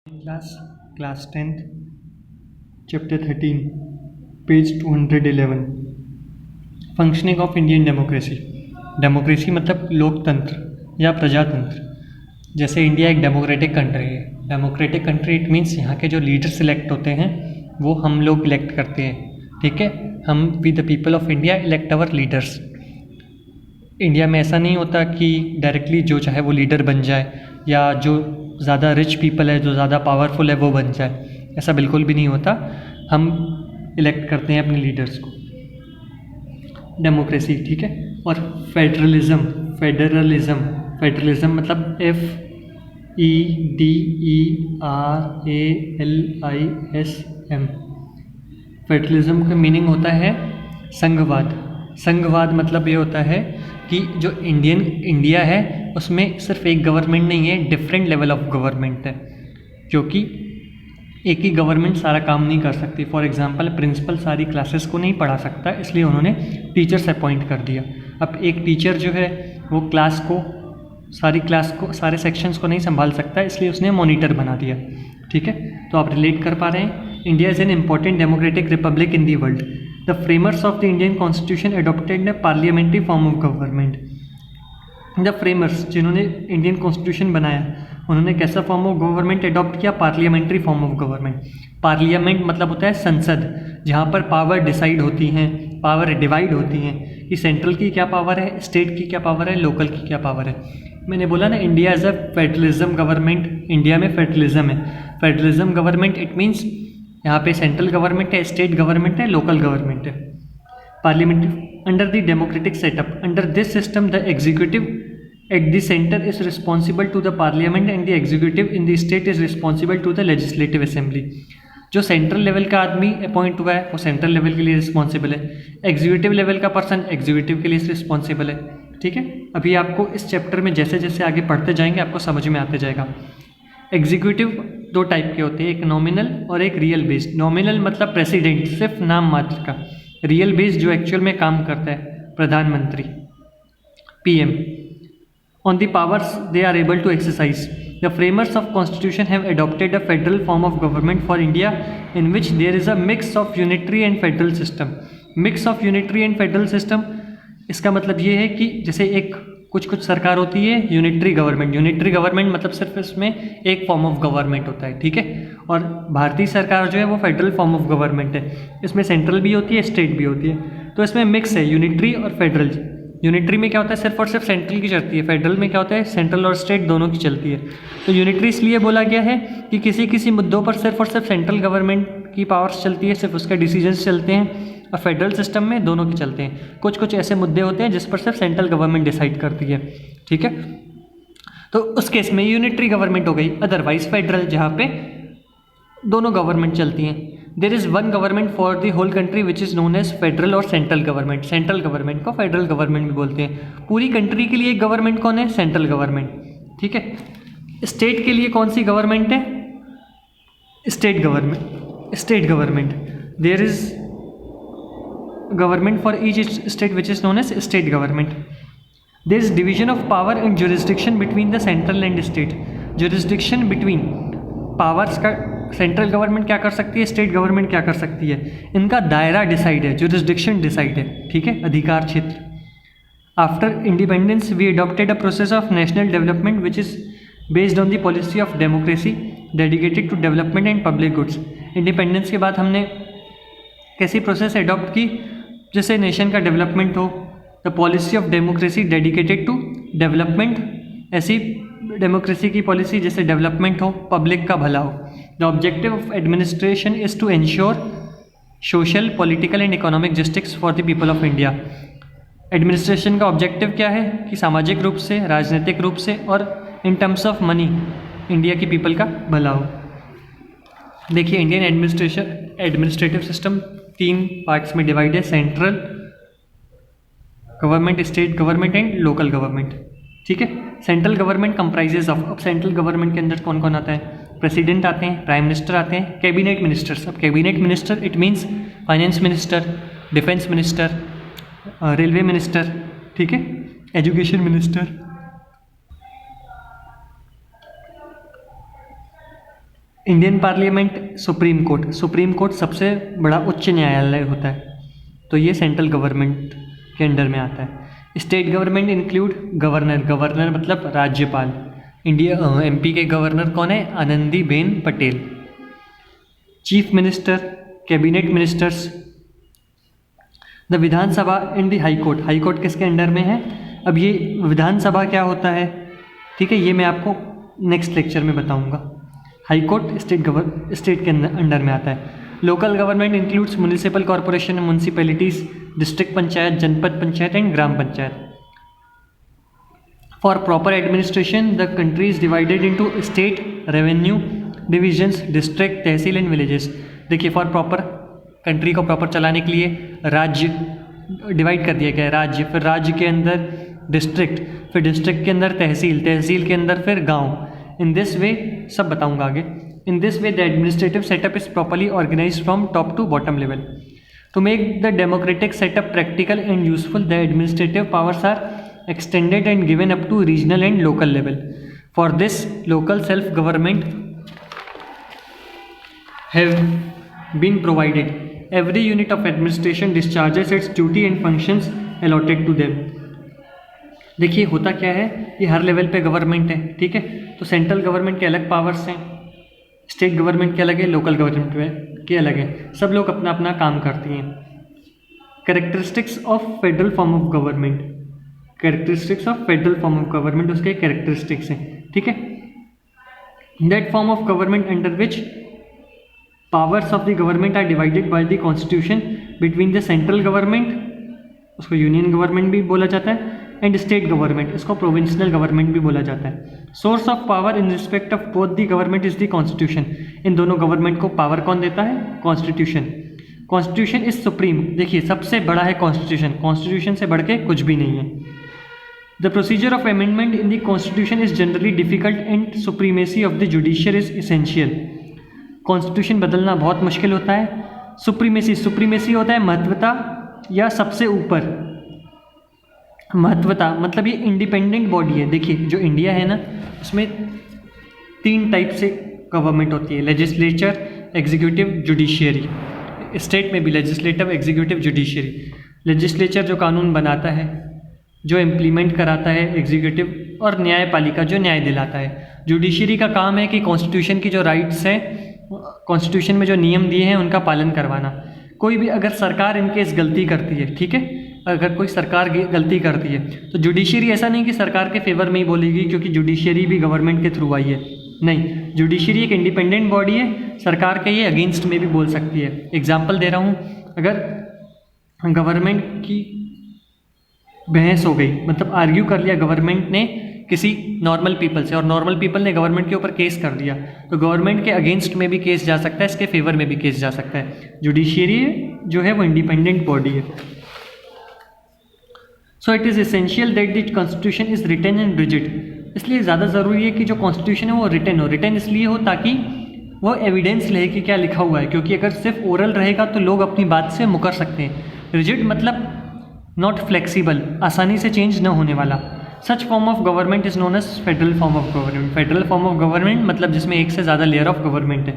Class 10th chapter 13 page 211 functioning of Indian democracy. Democracy मतलब लोकतंत्र या प्रजातंत्र। जैसे इंडिया एक डेमोक्रेटिक कंट्री है। डेमोक्रेटिक कंट्री इट मीन्स यहाँ के जो लीडर सिलेक्ट होते हैं वो हम लोग इलेक्ट करते हैं, ठीक है। हम we the people of India elect our leaders. India में ऐसा नहीं होता कि डायरेक्टली जो चाहे वो लीडर बन जाए या जो ज़्यादा रिच पीपल है, जो ज़्यादा पावरफुल है वो बन जाए। ऐसा बिल्कुल भी नहीं होता। हम इलेक्ट करते हैं अपने लीडर्स को। डेमोक्रेसी, ठीक है। और फेडरलिज्म, फेडरलिज्म मतलब FEDERALISM। फेडरलिज्म का मीनिंग होता है संघवाद। संघवाद मतलब ये होता है कि जो इंडिया है उसमें सिर्फ एक गवर्नमेंट नहीं है, डिफरेंट लेवल ऑफ गवर्नमेंट है, क्योंकि एक ही गवर्नमेंट सारा काम नहीं कर सकती। फॉर एग्जांपल प्रिंसिपल सारी क्लासेस को नहीं पढ़ा सकता, इसलिए उन्होंने टीचर्स अपॉइंट कर दिया। अब एक टीचर जो है वो सारे सेक्शंस को नहीं संभाल सकता, इसलिए उसने मॉनिटर बना दिया, ठीक है। तो आप रिलेट कर पा रहे हैं। India is an important democratic Republic in the world. The framers of the Indian constitution adopted the parliamentary form of government. The framers जिन्होंने इंडियन कॉन्स्टिट्यूशन बनाया उन्होंने कैसा फॉर्म ऑफ गवर्नमेंट अडॉप्ट किया? Parliamentary form of government. Parliament मतलब होता है संसद, जहाँ पर पावर डिसाइड होती हैं, पावर डिवाइड होती हैं कि सेंट्रल की क्या पावर है, स्टेट की क्या पावर है, लोकल की क्या पावर है। मैंने बोला ना India as a federalism government. India में फेडरलिज्म है। फेडरलिज्म गवर्नमेंट इट मीन्स यहाँ पे सेंट्रल गवर्नमेंट है, स्टेट गवर्नमेंट है, लोकल गवर्नमेंट है। Parliamentary under the democratic setup. Under this system, the executive at the center is responsible to the parliament and the executive in the state is responsible to the legislative assembly. जो central level का आदमी appoint हुआ है वो central level के लिए responsible है, executive level का पर्सन एग्जीक्यूटिव के लिए रिस्पॉन्सिबल है, ठीक है। अभी आपको इस चैप्टर में जैसे जैसे आगे पढ़ते जाएंगे आपको समझ में आते जाएगा। एग्जीक्यूटिव दो टाइप के होते हैं, एक नॉमिनल और एक रियल बेस्ड। नॉमिनल मतलब प्रेसिडेंट, सिर्फ नाम मात्र का। रियल बेस्ड जो एक्चुअल में काम करता है, प्रधानमंत्री, PM। On the powers they are able to exercise. The framers of constitution have adopted a federal form of government for India in which there is a mix of unitary and federal system. Mix of unitary and federal system, इसका मतलब ये है कि जैसे एक कुछ सरकार होती है यूनिटरी गवर्नमेंट। यूनिटरी गवर्नमेंट मतलब सिर्फ इसमें एक फॉर्म ऑफ गवर्नमेंट होता है, ठीक है। और भारतीय सरकार जो है वो फेडरल फॉर्म ऑफ गवर्नमेंट है, इसमें सेंट्रल भी होती है, स्टेट भी होती है। तो इसमें मिक्स है यूनिटरी और फेडरल। यूनिटरी में क्या होता है सिर्फ और सिर्फ सेंट्रल की चलती है, फेडरल में क्या होता है सेंट्रल और स्टेट दोनों की चलती है। तो यूनिटरी इसलिए बोला गया है कि किसी मुद्दों पर सिर्फ और सिर्फ सेंट्रल गवर्नमेंट की पावर्स चलती है, सिर्फ उसके डिसीजंस चलते हैं, और फेडरल सिस्टम में दोनों के चलते हैं। कुछ ऐसे मुद्दे होते हैं जिस पर सिर्फ सेंट्रल गवर्नमेंट डिसाइड करती है, ठीक है। तो उस केस में यूनिटरी गवर्नमेंट हो गई। अदरवाइज फेडरल, जहाँ पे दोनों गवर्नमेंट चलती हैं। There is one government for the whole country which is known as federal और सेंट्रल गवर्नमेंट। सेंट्रल गवर्नमेंट को फेडरल गवर्नमेंट भी बोलते हैं। पूरी कंट्री के लिए एक गवर्नमेंट कौन है? सेंट्रल गवर्नमेंट, ठीक है। स्टेट के लिए कौन सी गवर्नमेंट है? State government. There is government for each state which is known as state government. There is division of power and jurisdiction between the central and state. Jurisdiction between powers का central government क्या कर सकती है, state government क्या कर सकती है, इनका दायरा डिसाइड है, jurisdiction डिसाइड है, ठीक है, अधिकार क्षेत्र। After independence we adopted a process of national development which is based on the policy of democracy dedicated to development and public goods. Independence के बाद हमने कैसी प्रोसेस अडॉप्ट की? जैसे नेशन का डेवलपमेंट हो, the policy of democracy dedicated to development, ऐसी democracy की पॉलिसी जैसे डेवलपमेंट हो, पब्लिक का भला हो। The objective of administration is to ensure social, political and economic justice for the people of India. Administration का ऑब्जेक्टिव क्या है कि सामाजिक रूप से, राजनीतिक रूप से और in terms of money India की पीपल का भला हो। देखिए इंडियन एडमिनिस्ट्रेटिव सिस्टम 3 पार्ट्स में डिवाइड है, central government, state government and local government, ठीक है। सेंट्रल गवर्नमेंट कंप्राइजेज ऑफ, अब सेंट्रल गवर्नमेंट के अंदर कौन कौन आता है? प्रेसिडेंट आते हैं, प्राइम मिनिस्टर आते हैं, कैबिनेट मिनिस्टर्स। अब cabinet minister it means finance minister, defence minister, railway minister, ठीक है, education minister. Indian parliament, supreme court. Supreme court सबसे बड़ा उच्च न्यायालय होता है, तो ये सेंट्रल गवर्नमेंट के अंडर में आता है। State government include governor. Governor मतलब राज्यपाल। इंडिया एमपी के गवर्नर कौन है? Anandiben Patel. Chief minister, cabinet ministers. The Vidhan Sabha and the high court. High court किसके अंडर में है? अब ये विधानसभा क्या होता है, ठीक है, ये मैं आपको नेक्स्ट लेक्चर में बताऊंगा। हाई कोर्ट स्टेट के अंडर में आता है। Local government includes municipal corporation, municipalities, district panchayat, janpad panchayat and gram panchayat. For proper administration the country is divided into state, revenue divisions, district, tehsil and villages. देखिए, फॉर प्रॉपर कंट्री को proper चलाने के लिए राज्य डिवाइड कर दिया गया है। राज्य, फिर राज्य के अंदर डिस्ट्रिक्ट, फिर डिस्ट्रिक्ट के अंदर तहसील, तहसील के अंदर फिर गांव। इन दिस वे, सब बताऊंगा आगे। In this way the administrative setup is properly organized from top to bottom level. To make the democratic setup practical and useful, the administrative powers are extended and given up to regional and local level. For this, local self-government have been provided. Every unit of administration discharges its duty and functions allotted to them. देखिए होता क्या है, ये हर level पे government है, ठीक है, तो सेंट्रल गवर्नमेंट के अलग पावर्स हैं, स्टेट गवर्नमेंट के अलग है, लोकल गवर्नमेंट के अलग है, सब लोग अपना अपना काम करती हैं। Characteristics of federal form of government. Characteristics of federal form of government, उसके कैरेक्टरिस्टिक्स हैं, ठीक है। That form of government under which powers of the government are divided by the constitution between the central government, उसको union government भी बोला जाता है, and state government, इसको प्रोविंशियल गवर्नमेंट भी बोला जाता है। Source of power in respect of both the government is the constitution. इन दोनों गवर्नमेंट को पावर कौन देता है? कॉन्स्टिट्यूशन। Constitution is supreme. देखिए सबसे बड़ा है कॉन्स्टिट्यूशन, कॉन्स्टिट्यूशन से बढ़ के कुछ भी नहीं है। The procedure of amendment in the constitution is generally difficult and supremacy of the judiciary is essential. Constitution बदलना बहुत मुश्किल होता है। सुप्रीमेसी, सुप्रीमेसी होता है महत्वता या सबसे ऊपर। महत्वता मतलब ये इंडिपेंडेंट बॉडी है। देखिए जो इंडिया है ना, उसमें 3 टाइप से गवर्नमेंट होती है, लेजिस्लेचर, एग्जीक्यूटिव, जुडिशियरी। स्टेट में भी लेजिस्लेटिव, एग्जीक्यूटिव, जुडिशियरी। लेजिस्लेचर जो कानून बनाता है, जो इम्प्लीमेंट कराता है, एग्जीक्यूटिव, और न्यायपालिका जो न्याय दिलाता है। जुडिशियरी का काम है कि कॉन्स्टिट्यूशन की जो राइट्स हैं, कॉन्स्टिट्यूशन में जो नियम दिए हैं उनका पालन करवाना। कोई भी अगर सरकार इनकेस गलती करती है, ठीक है, अगर कोई सरकार गलती करती है तो जुडिशियरी ऐसा नहीं कि सरकार के फेवर में ही बोलेगी, क्योंकि जुडिशियरी भी गवर्नमेंट के थ्रू आई है। नहीं, जुडिशियरी एक इंडिपेंडेंट बॉडी है, सरकार के ये अगेंस्ट में भी बोल सकती है। एग्जाम्पल दे रहा हूँ, अगर गवर्नमेंट की बहस हो गई, मतलब आर्ग्यू कर लिया गवर्नमेंट ने किसी नॉर्मल पीपल से, और नॉर्मल पीपल ने गवर्नमेंट के ऊपर केस कर दिया, तो गवर्नमेंट के अगेंस्ट में भी केस जा सकता है, इसके फेवर में भी केस जा सकता है। जुडिशियरी जो है वो इंडिपेंडेंट बॉडी है। So it is essential that the constitution is written and rigid. इसलिए ज़्यादा ज़रूरी है कि जो कॉन्स्टिट्यूशन है वो रिटन हो। रिटन इसलिए हो ताकि वो एविडेंस रहे कि क्या लिखा हुआ है, क्योंकि अगर सिर्फ ओरल रहेगा तो लोग अपनी बात से मुकर सकते हैं। रिजिड मतलब नॉट फ्लेक्सिबल, आसानी से चेंज न होने वाला। Such form of government is known as federal form of government. Federal form of government मतलब जिसमें एक से ज़्यादा लेयर ऑफ गवर्नमेंट है।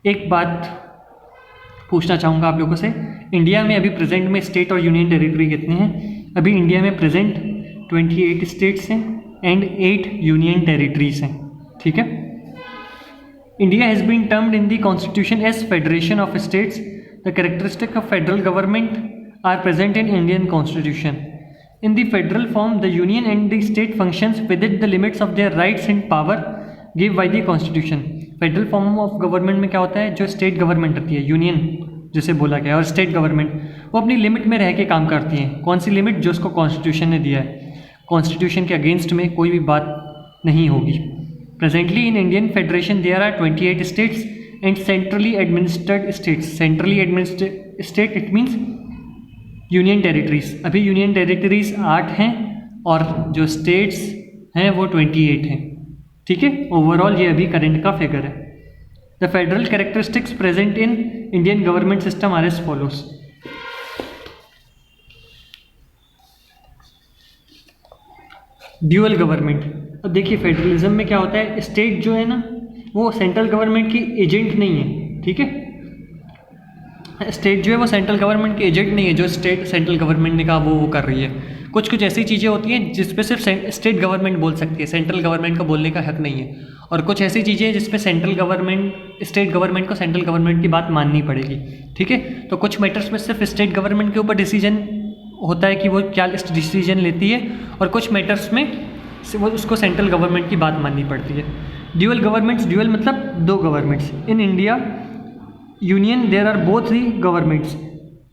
एक बात पूछना चाहूँगा आप लोगों से, इंडिया में अभी प्रेजेंट में स्टेट और यूनियन टेरिटरी कितने हैं? अभी इंडिया में प्रेजेंट 28 स्टेट्स हैं एंड 8 यूनियन टेरिटरीज हैं, ठीक है। India has been termed in the constitution as federation of states. The characteristic of federal government are present in Indian Constitution. In the federal form, the union and the state functions within the limits of their rights and power given by the Constitution. Federal form of government में क्या होता है? जो state government रहती है, union जिसे बोला गया, और state government वो अपनी लिमिट में रह के काम करती हैं। कौन सी लिमिट? जो उसको कॉन्स्टिट्यूशन ने दिया है। कॉन्स्टिट्यूशन के अगेंस्ट में कोई भी बात नहीं होगी। Presently in Indian Federation there are 28 states and centrally administered states. Centrally administered state it means union territories. अभी यूनियन टेरिटरीज 8 हैं और जो स्टेट्स हैं वो 28 हैं, ठीक है। ओवरऑल ये अभी करंट का फिगर है। The federal characteristics present in Indian government system are as follows. Dual government. अब देखिए फेडरलिज्म में क्या होता है, स्टेट जो है ना वो सेंट्रल गवर्नमेंट की एजेंट नहीं है, ठीक है। स्टेट जो है वो सेंट्रल गवर्नमेंट की एजेंट नहीं है, जो स्टेट सेंट्रल गवर्नमेंट ने कहा वो कर रही है। कुछ ऐसी चीज़ें होती हैं जिस पे सिर्फ स्टेट गवर्नमेंट बोल सकती है, सेंट्रल गवर्नमेंट को बोलने का हक नहीं है। और कुछ ऐसी चीज़ें हैं जिस पे सेंट्रल गवर्नमेंट स्टेट गवर्नमेंट को सेंट्रल गवर्नमेंट की बात माननी पड़ेगी, ठीक है। तो कुछ मैटर्स में सिर्फ स्टेट गवर्नमेंट के ऊपर डिसीजन होता है कि वो क्या डिसीजन लेती है, और कुछ मैटर्स में वो उसको सेंट्रल गवर्नमेंट की बात माननी पड़ती है। ड्यूअल गवर्नमेंट्स, ड्यूअल मतलब दो governments. In India union there are both the governments,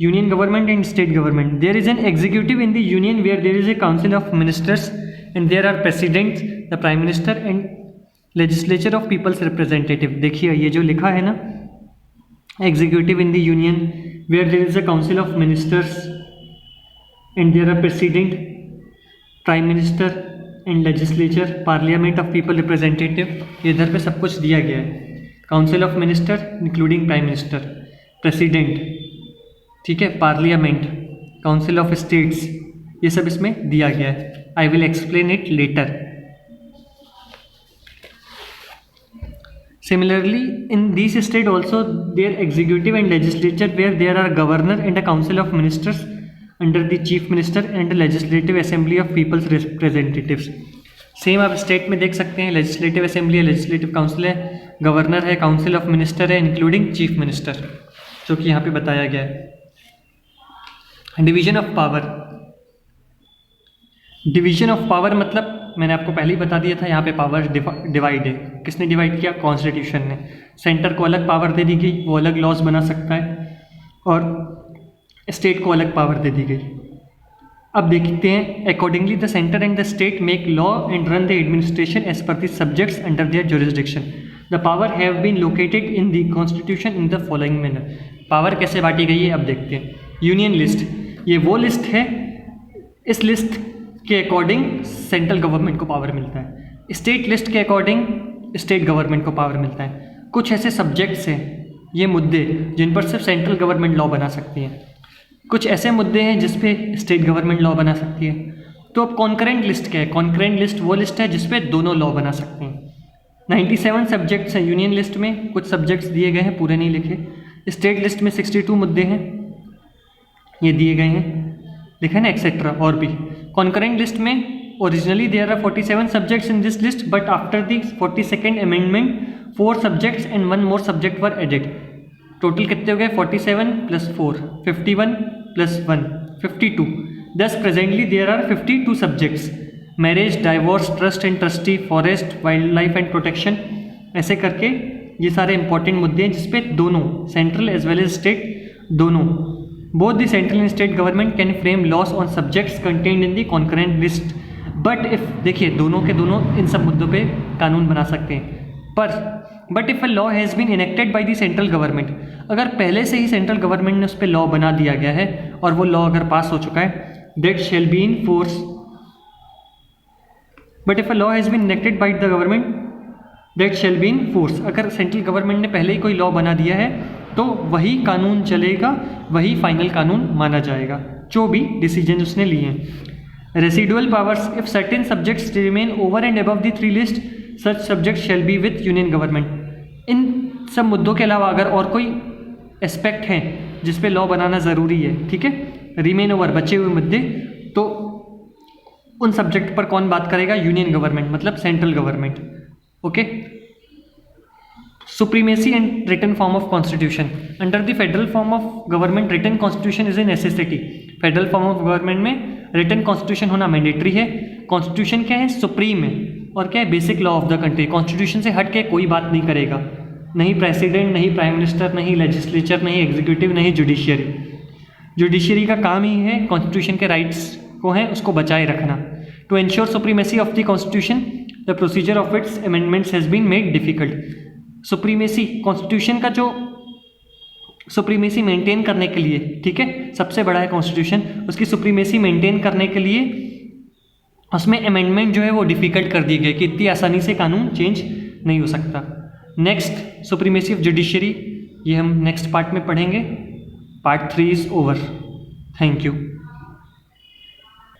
union government and state government. There is an executive in the union where there is a council of ministers and there are presidents, the prime minister and legislature of people's representative. देखिए ये जो लिखा है ना, executive in the union where there is a council of ministers and there are president, prime minister and legislature, parliament of people representative. ये इधर पे सब कुछ दिया गया है। council of minister including prime minister, president, ठीक है, पार्लियामेंट, काउंसिल ऑफ स्टेट्स, ये सब इसमें दिया गया है। I will explain it later. Similarly in this state also there executive and legislature where there are governor and a council of ministers under the chief minister and legislative assembly of peoples representatives. Same आप state में देख सकते हैं, legislative assembly है, legislative council है, governor है, council of minister है, including chief minister, जो कि यहाँ पे बताया गया है। Division of power, division of power मतलब मैंने आपको पहले ही बता दिया था, यहाँ पे पावर डिवाइड है। किसने डिवाइड किया? कॉन्स्टिट्यूशन ने। सेंटर को अलग पावर दे दी गई, वो अलग लॉज बना सकता है, और स्टेट को अलग पावर दे दी गई। अब देखते हैं, accordingly the centre and the state make law and run the administration as per the subjects under their jurisdiction. The power have been located in the constitution in the following manner. Power कैसे बांटी गई है अब देखते हैं। Union list, ये वो list है, इस लिस्ट के अकॉर्डिंग सेंट्रल गवर्नमेंट को पावर मिलता है। स्टेट लिस्ट के अकॉर्डिंग स्टेट गवर्नमेंट को पावर मिलता है। कुछ ऐसे सब्जेक्ट्स हैं, ये मुद्दे जिन पर सिर्फ सेंट्रल गवर्नमेंट लॉ बना सकती है, कुछ ऐसे मुद्दे हैं जिस पे स्टेट गवर्नमेंट लॉ बना सकती है। तो अब कॉन्करेंट लिस्ट क्या है? कॉन्करेंट लिस्ट वो लिस्ट है जिस पे दोनों लॉ बना सकते हैं। 97 सब्जेक्ट्स हैं यूनियन लिस्ट में, कुछ सब्जेक्ट्स दिए गए हैं, पूरे नहीं लिखे। स्टेट लिस्ट में 62 मुद्दे हैं, ये दिए गए हैं, लिखा है ना, एक्सेट्रा, और भी। कॉन्करेंट लिस्ट में originally there are 47 subjects in this list, but after the 42nd amendment 4 subjects and 1 more subject were added. Total कितने हो गए? 47 + 4, 51 + 1, 52। दस presently there are 52 subjects. Marriage, divorce, trust and trustee, forest, wild life and protection, ऐसे करके ये सारे important मुद्दे हैं जिसपे दोनों central as well as state, दोनों both the central and state government can frame laws on subjects contained in the concurrent list. But if, देखिए दोनों के दोनों इन सब मुद्दों पे कानून बना सकते हैं, but if a law has been enacted by the central government, अगर पहले से ही सेंट्रल गवर्नमेंट ने उस पर लॉ बना दिया गया है और वो लॉ अगर पास हो चुका है, that shall be in force. But if a law has been enacted by the government that shall be in force. अगर सेंट्रल गवर्नमेंट ने पहले ही कोई लॉ बना दिया है तो वही कानून चलेगा, वही फाइनल कानून माना जाएगा, जो भी डिसीजन उसने लिए हैं। Residual powers, if certain subjects remain over and above the 3 list, such subject shall be with union government. इन सब मुद्दों के अलावा अगर और कोई एस्पेक्ट हैं जिस पे लॉ बनाना ज़रूरी है, ठीक है, रिमेन ओवर, बचे हुए मुद्दे, तो उन सब्जेक्ट पर कौन बात करेगा? यूनियन गवर्नमेंट, मतलब central government. Okay. Supremacy and written form of constitution, under the federal form of government written constitution is a necessity. Federal form of government में रिटन कॉन्स्टिट्यूशन होना मैंडेटरी है। कॉन्स्टिट्यूशन क्या है? सुप्रीम है, और क्या है? Basic law of the country. Constitution से हट के कोई बात नहीं करेगा, नहीं प्रेसिडेंट, नहीं प्राइम मिनिस्टर, नहीं लेजिस्लेचर, नहीं एग्जीक्यूटिव, नहीं जुडिशियरी। जुडिशियरी का काम ही है कॉन्स्टिट्यूशन के राइट्स को है उसको बचाए रखना। To ensure supremacy of the constitution the procedure of its amendments has been made difficult. Supremacy, constitution का जो सुप्रीमेसी मेंटेन करने के लिए, ठीक है, सबसे बड़ा है कॉन्स्टिट्यूशन, उसकी सुप्रीमेसी मेंटेन करने के लिए उसमें अमेंडमेंट जो है वो डिफ़िकल्ट कर दी गई कि इतनी आसानी से कानून चेंज नहीं हो सकता। नेक्स्ट, सुप्रीमेसी ऑफ जुडिशरी, ये हम नेक्स्ट पार्ट में पढ़ेंगे। Part 3 is over. Thank you.